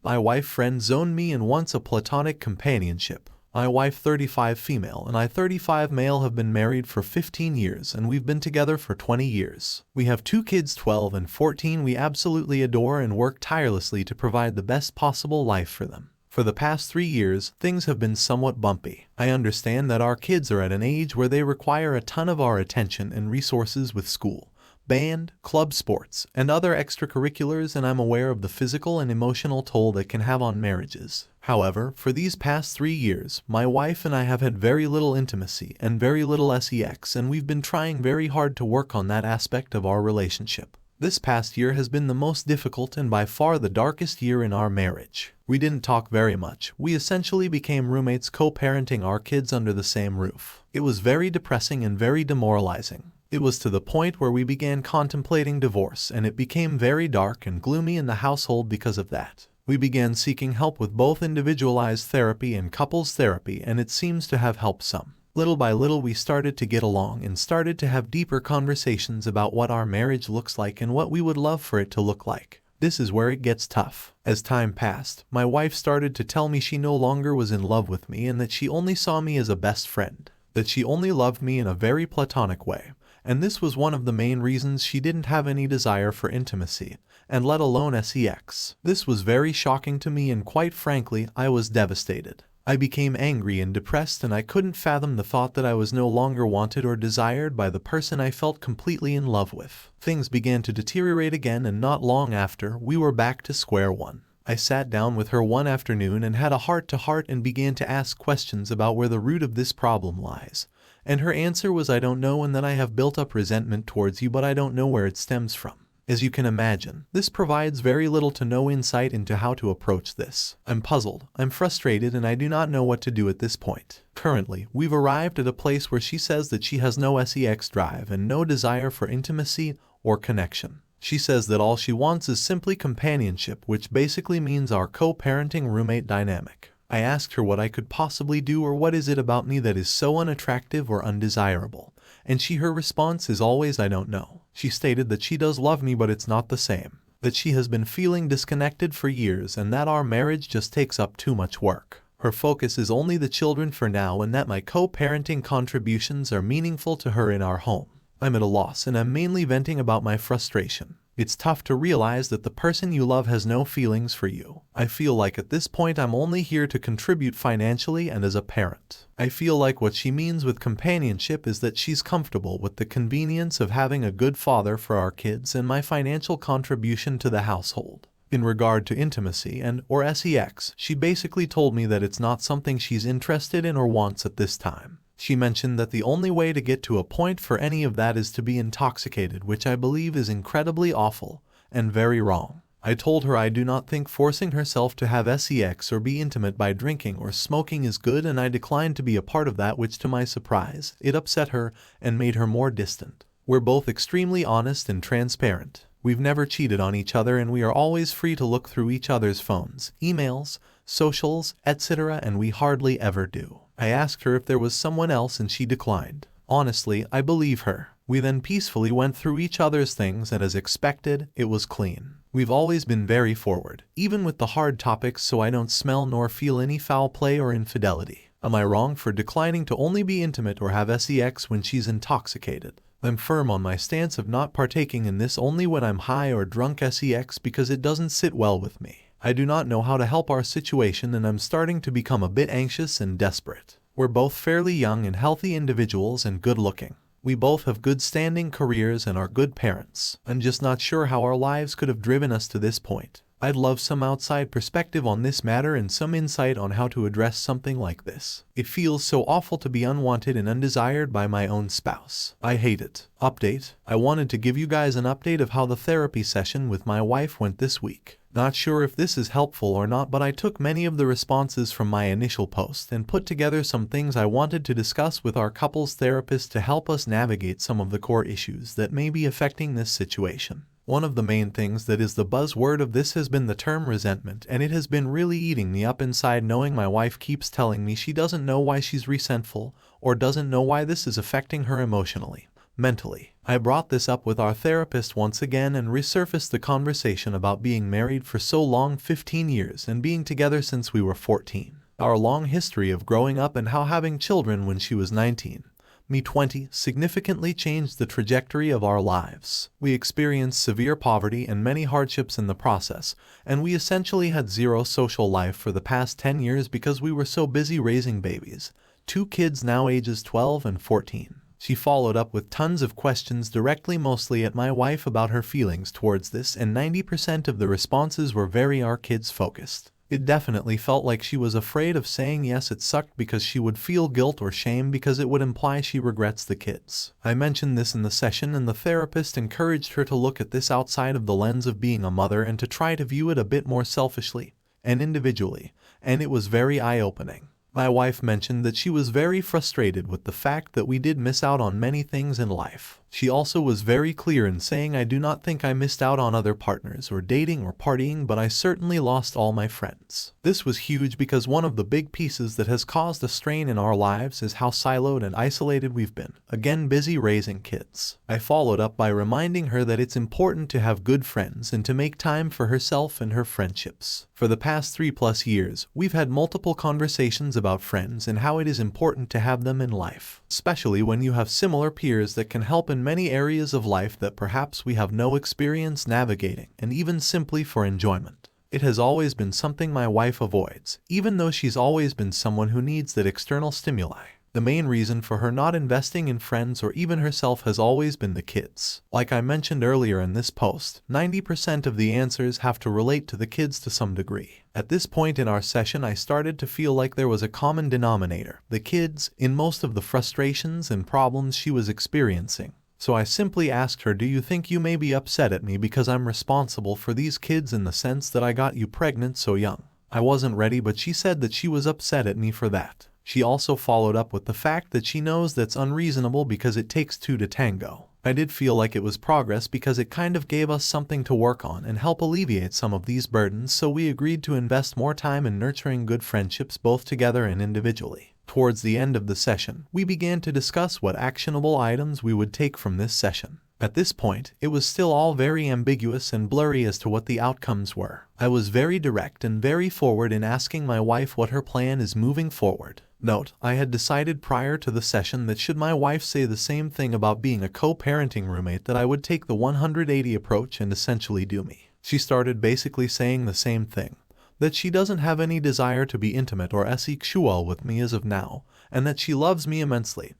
My wife friend zoned me and wants a platonic companionship. My wife 35 female and I 35 male have been married for 15 years and we've been together for 20 years. We have 2 kids 12 and 14 we absolutely adore and work tirelessly to provide the best possible life for them. For the past 3 years, things have been somewhat bumpy. I understand that our kids are at an age where they require a ton of our attention and resources with school, band, club sports, and other extracurriculars, and I'm aware of the physical and emotional toll that can have on marriages. However, for these past 3 years, my wife and I have had very little intimacy and very little sex, and we've been trying very hard to work on that aspect of our relationship. This past year has been the most difficult and by far the darkest year in our marriage. We didn't talk very much. We essentially became roommates co-parenting our kids under the same roof. It was very depressing and very demoralizing. It was to the point where we began contemplating divorce, and it became very dark and gloomy in the household because of that. We began seeking help with both individualized therapy and couples therapy, and it seems to have helped some. Little by little we started to get along and started to have deeper conversations about what our marriage looks like and what we would love for it to look like. This is where it gets tough. As time passed, my wife started to tell me she no longer was in love with me and that she only saw me as a best friend, that she only loved me in a very platonic way. And this was one of the main reasons she didn't have any desire for intimacy, and let alone sex. This was very shocking to me and quite frankly, I was devastated. I became angry and depressed and I couldn't fathom the thought that I was no longer wanted or desired by the person I felt completely in love with. Things began to deteriorate again and not long after, we were back to square one. I sat down with her one afternoon and had a heart-to-heart and began to ask questions about where the root of this problem lies. And her answer was, I don't know, and that I have built up resentment towards you, but I don't know where it stems from. As you can imagine, this provides very little to no insight into how to approach this. I'm puzzled, I'm frustrated, and I do not know what to do at this point. Currently, we've arrived at a place where she says that she has no sex drive and no desire for intimacy or connection. She says that all she wants is simply companionship, which basically means our co-parenting roommate dynamic. I asked her what I could possibly do or what is it about me that is so unattractive or undesirable, and her response is always, I don't know. She stated that she does love me but it's not the same, that she has been feeling disconnected for years and that our marriage just takes up too much work. Her focus is only the children for now and that my co-parenting contributions are meaningful to her in our home. I'm at a loss and I'm mainly venting about my frustration. It's tough to realize that the person you love has no feelings for you. I feel like at this point I'm only here to contribute financially and as a parent. I feel like what she means with companionship is that she's comfortable with the convenience of having a good father for our kids and my financial contribution to the household. In regard to intimacy or sex, she basically told me that it's not something she's interested in or wants at this time. She mentioned that the only way to get to a point for any of that is to be intoxicated, which I believe is incredibly awful and very wrong. I told her I do not think forcing herself to have sex or be intimate by drinking or smoking is good, and I declined to be a part of that, which to my surprise, it upset her and made her more distant. We're both extremely honest and transparent. We've never cheated on each other and we are always free to look through each other's phones, emails, socials, etc., and we hardly ever do. I asked her if there was someone else and she declined. Honestly, I believe her. We then peacefully went through each other's things and as expected, it was clean. We've always been very forward, even with the hard topics, so I don't smell nor feel any foul play or infidelity. Am I wrong for declining to only be intimate or have sex when she's intoxicated? I'm firm on my stance of not partaking in this only when I'm high or drunk sex because it doesn't sit well with me. I do not know how to help our situation and I'm starting to become a bit anxious and desperate. We're both fairly young and healthy individuals and good looking. We both have good standing careers and are good parents. I'm just not sure how our lives could have driven us to this point. I'd love some outside perspective on this matter and some insight on how to address something like this. It feels so awful to be unwanted and undesired by my own spouse. I hate it. Update: I wanted to give you guys an update of how the therapy session with my wife went this week. Not sure if this is helpful or not, but I took many of the responses from my initial post and put together some things I wanted to discuss with our couples therapist to help us navigate some of the core issues that may be affecting this situation. One of the main things that is the buzzword of this has been the term resentment, and it has been really eating me up inside knowing my wife keeps telling me she doesn't know why she's resentful or doesn't know why this is affecting her emotionally. mentally. I brought this up with our therapist once again and resurfaced the conversation about being married for so long, 15 years, and being together since we were 14. Our long history of growing up and how having children when she was 19, me 20, significantly changed the trajectory of our lives. We experienced severe poverty and many hardships in the process, and we essentially had zero social life for the past 10 years because we were so busy raising babies, 2 kids now ages 12 and 14. She followed up with tons of questions directly mostly at my wife about her feelings towards this, and 90% of the responses were very our kids focused. It definitely felt like she was afraid of saying yes. It sucked because she would feel guilt or shame because it would imply she regrets the kids. I mentioned this in the session, and the therapist encouraged her to look at this outside of the lens of being a mother and to try to view it a bit more selfishly and individually, and it was very eye-opening. My wife mentioned that she was very frustrated with the fact that we did miss out on many things in life. She also was very clear in saying, I do not think I missed out on other partners or dating or partying, but I certainly lost all my friends. This was huge because one of the big pieces that has caused a strain in our lives is how siloed and isolated we've been. Again, busy raising kids. I followed up by reminding her that it's important to have good friends and to make time for herself and her friendships. For the past 3+ years, we've had multiple conversations about friends and how it is important to have them in life, especially when you have similar peers that can help in many areas of life that perhaps we have no experience navigating, and even simply for enjoyment. It has always been something my wife avoids, even though she's always been someone who needs that external stimuli. The main reason for her not investing in friends or even herself has always been the kids. Like I mentioned earlier in this post, 90% of the answers have to relate to the kids to some degree. At this point in our session, I started to feel like there was a common denominator, the kids, in most of the frustrations and problems she was experiencing. So I simply asked her, do you think you may be upset at me because I'm responsible for these kids in the sense that I got you pregnant so young? I wasn't ready, but she said that she was upset at me for that. She also followed up with the fact that she knows that's unreasonable because it takes 2 to tango. I did feel like it was progress because it kind of gave us something to work on and help alleviate some of these burdens, so we agreed to invest more time in nurturing good friendships both together and individually. Towards the end of the session, we began to discuss what actionable items we would take from this session. At this point, it was still all very ambiguous and blurry as to what the outcomes were. I was very direct and very forward in asking my wife what her plan is moving forward. Note, I had decided prior to the session that should my wife say the same thing about being a co-parenting roommate, that I would take the 180 approach and essentially do me. She started basically saying the same thing, that she doesn't have any desire to be intimate or sexual with me as of now, and that she loves me immensely,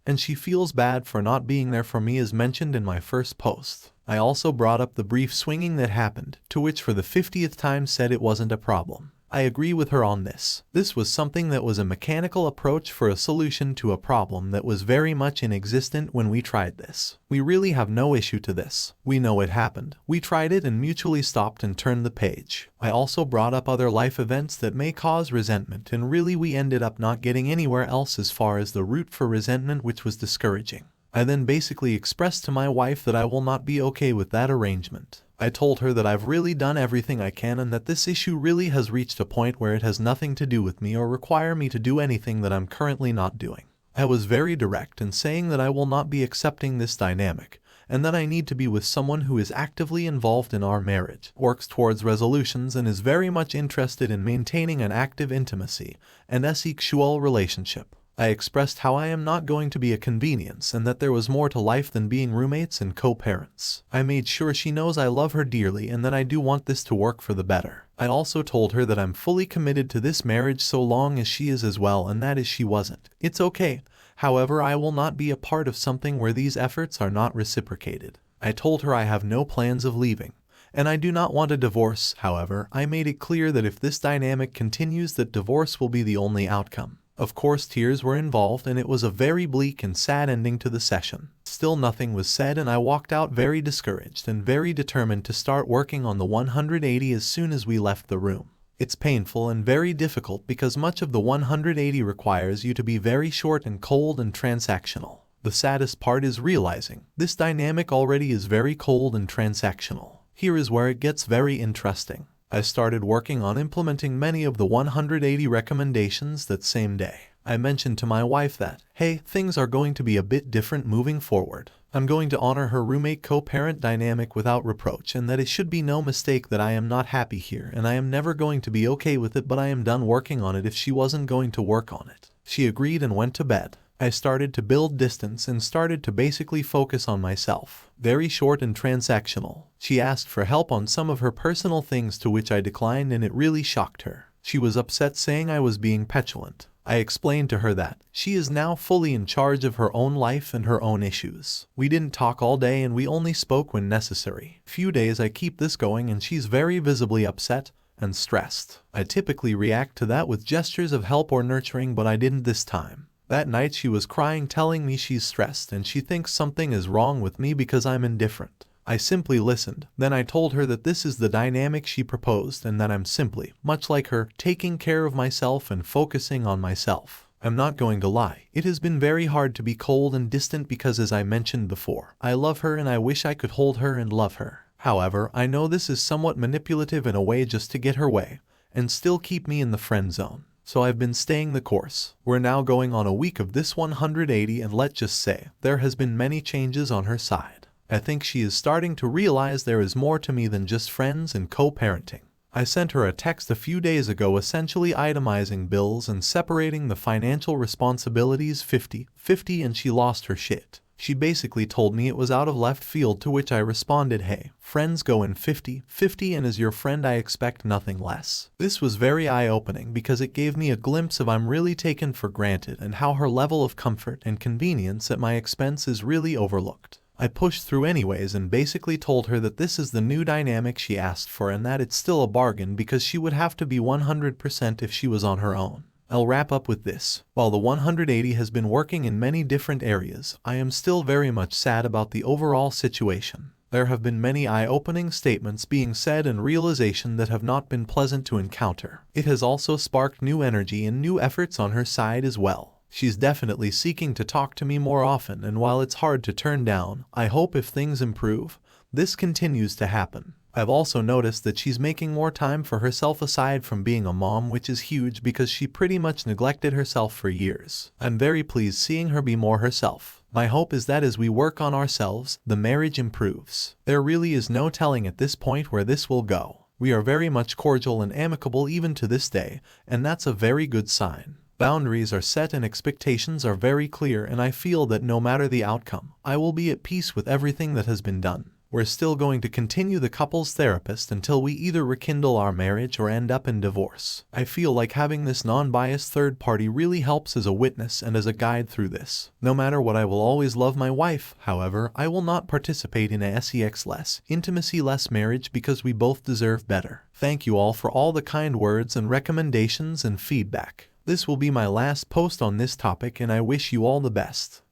and she feels bad for not being there for me as mentioned in my first post. I also brought up the brief swinging that happened, to which for the 50th time said it wasn't a problem. I agree with her on this. This was something that was a mechanical approach for a solution to a problem that was very much inexistent when we tried this. We really have no issue to this. We know it happened. We tried it and mutually stopped and turned the page. I also brought up other life events that may cause resentment, and really we ended up not getting anywhere else as far as the root for resentment, which was discouraging. I then basically expressed to my wife that I will not be okay with that arrangement. I told her that I've really done everything I can and that this issue really has reached a point where it has nothing to do with me or require me to do anything that I'm currently not doing. I was very direct in saying that I will not be accepting this dynamic, and that I need to be with someone who is actively involved in our marriage, works towards resolutions, and is very much interested in maintaining an active intimacy and sexual relationship. I expressed how I am not going to be a convenience and that there was more to life than being roommates and co-parents. I made sure she knows I love her dearly and that I do want this to work for the better. I also told her that I'm fully committed to this marriage so long as she is as well, and that is she wasn't. It's okay. However, I will not be a part of something where these efforts are not reciprocated. I told her I have no plans of leaving, and I do not want a divorce. However, I made it clear that if this dynamic continues, that divorce will be the only outcome. Of course, tears were involved, and it was a very bleak and sad ending to the session. Still nothing was said, and I walked out very discouraged and very determined to start working on the 180 as soon as we left the room. It's painful and very difficult because much of the 180 requires you to be very short and cold and transactional. The saddest part is realizing this dynamic already is very cold and transactional. Here is where it gets very interesting. I started working on implementing many of the 180 recommendations that same day. I mentioned to my wife that, hey, things are going to be a bit different moving forward. I'm going to honor her roommate co-parent dynamic without reproach, and that it should be no mistake that I am not happy here and I am never going to be okay with it, but I am done working on it if she wasn't going to work on it. She agreed and went to bed. I started to build distance and started to basically focus on myself. Very short and transactional. She asked for help on some of her personal things, to which I declined, and it really shocked her. She was upset, saying I was being petulant. I explained to her that she is now fully in charge of her own life and her own issues. We didn't talk all day and we only spoke when necessary. Few days I keep this going and she's very visibly upset and stressed. I typically react to that with gestures of help or nurturing, but I didn't this time. That night she was crying, telling me she's stressed and she thinks something is wrong with me because I'm indifferent. I simply listened. Then I told her that this is the dynamic she proposed and that I'm simply, much like her, taking care of myself and focusing on myself. I'm not going to lie, it has been very hard to be cold and distant because, as I mentioned before, I love her and I wish I could hold her and love her. However, I know this is somewhat manipulative in a way, just to get her way and still keep me in the friend zone. So I've been staying the course. We're now going on a week of this 180, and let's just say there has been many changes on her side. I think she is starting to realize there is more to me than just friends and co-parenting. I sent her a text a few days ago essentially itemizing bills and separating the financial responsibilities 50-50, and she lost her shit. She basically told me it was out of left field, to which I responded, hey, friends go in 50-50 and as your friend I expect nothing less. This was very eye-opening because it gave me a glimpse of I'm really taken for granted and how her level of comfort and convenience at my expense is really overlooked. I pushed through anyways and basically told her that this is the new dynamic she asked for and that it's still a bargain because she would have to be 100% if she was on her own. I'll wrap up with this. While the 180 has been working in many different areas, I am still very much sad about the overall situation. There have been many eye-opening statements being said and realization that have not been pleasant to encounter. It has also sparked new energy and new efforts on her side as well. She's definitely seeking to talk to me more often, and while it's hard to turn down, I hope if things improve, this continues to happen. I've also noticed that she's making more time for herself aside from being a mom, which is huge because she pretty much neglected herself for years. I'm very pleased seeing her be more herself. My hope is that as we work on ourselves, the marriage improves. There really is no telling at this point where this will go. We are very much cordial and amicable even to this day, and that's a very good sign. Boundaries are set and expectations are very clear, and I feel that no matter the outcome, I will be at peace with everything that has been done. We're still going to continue the couples therapist until we either rekindle our marriage or end up in divorce. I feel like having this non-biased third party really helps as a witness and as a guide through this. No matter what, I will always love my wife. However, I will not participate in a sex-less, intimacy-less marriage because we both deserve better. Thank you all for all the kind words and recommendations and feedback. This will be my last post on this topic and I wish you all the best.